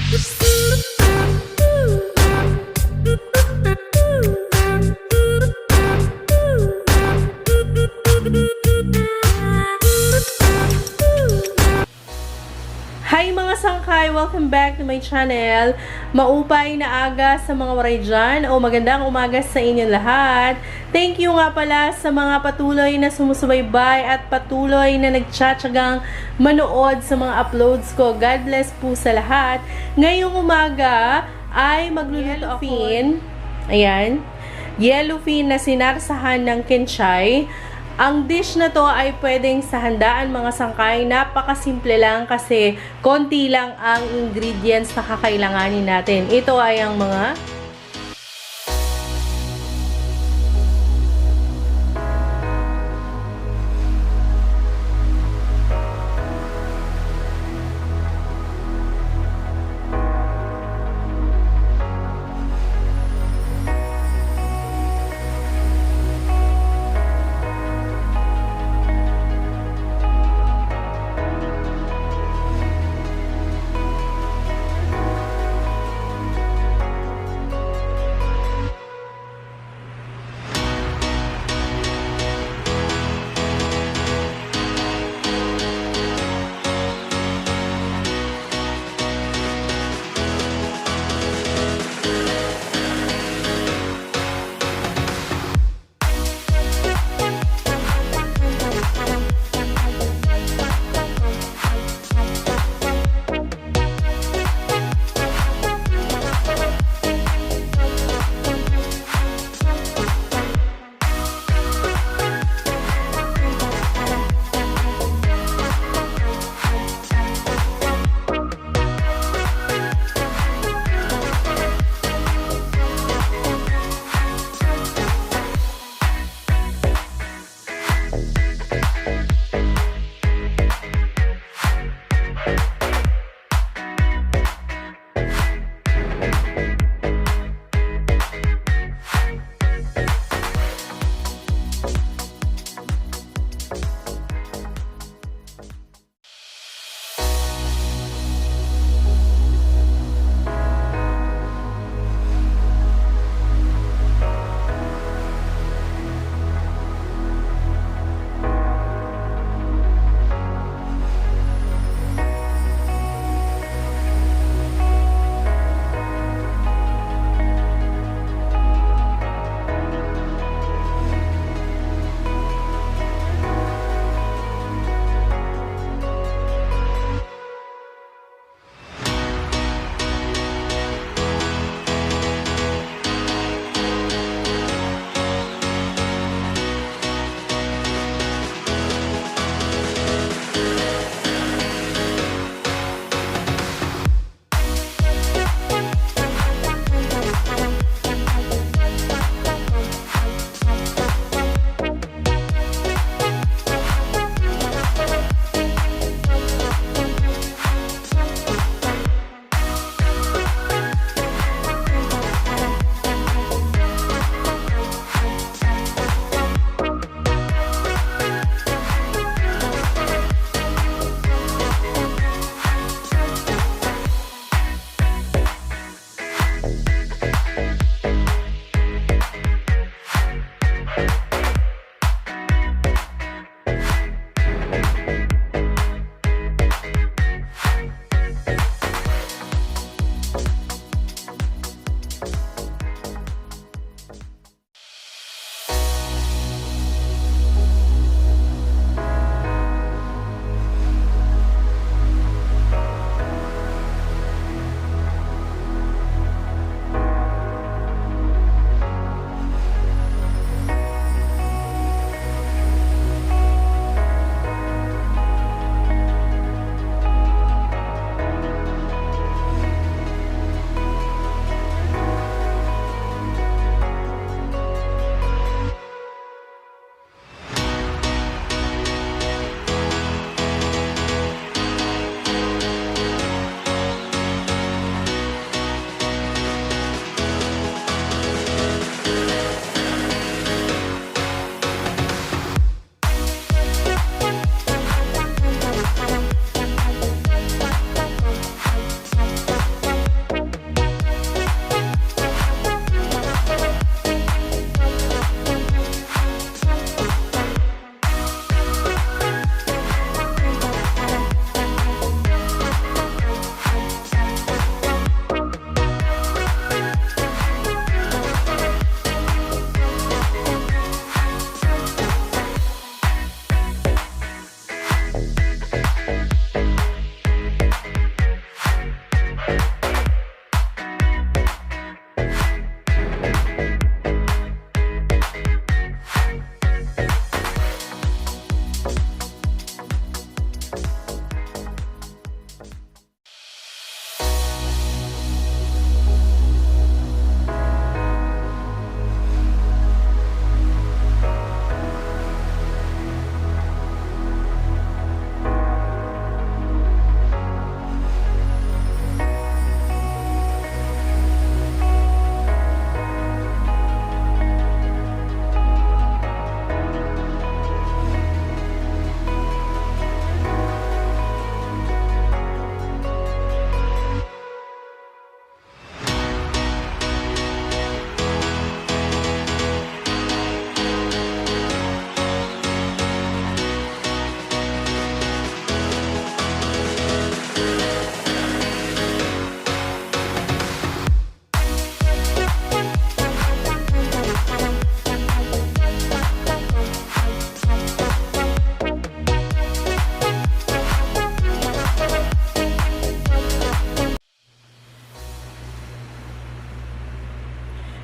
Hi mga sangkay! Welcome back to my channel. Maupay na aga sa mga waray dyan o magandang umaga sa inyong lahat. Thank you nga pala sa mga patuloy na sumusubaybay at patuloy na nagtsatsagang manood sa mga uploads ko. God bless po sa lahat. Ngayong umaga ay magluluto ako. Ayan. Yellowfin na sinarsahan ng Kintsay. Ang dish na to ay pwedeng sa handaan mga sangkay. Napakasimple lang kasi konti lang ang ingredients na kakailanganin natin. Ito ay ang mga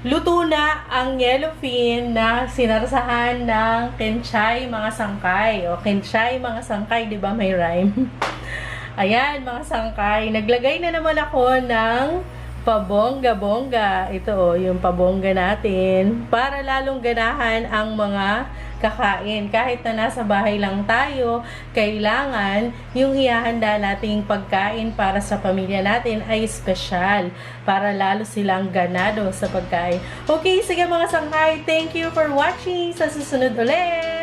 Luto na ang yellowfin na sinarsahan ng Kintsay mga sangkay. O, Kintsay mga sangkay, di ba may rhyme? Ayan, mga sangkay. Naglagay na naman ako ng pabongga-bongga. Ito, yung pabongga natin. Para lalong ganahan ang mga kakain. Kahit na nasa bahay lang tayo, kailangan yung ihahanda nating pagkain para sa pamilya natin ay espesyal. Para lalo silang ganado sa pagkain. Okay, sige mga sangkay. Thank you for watching. Sa susunod ulit.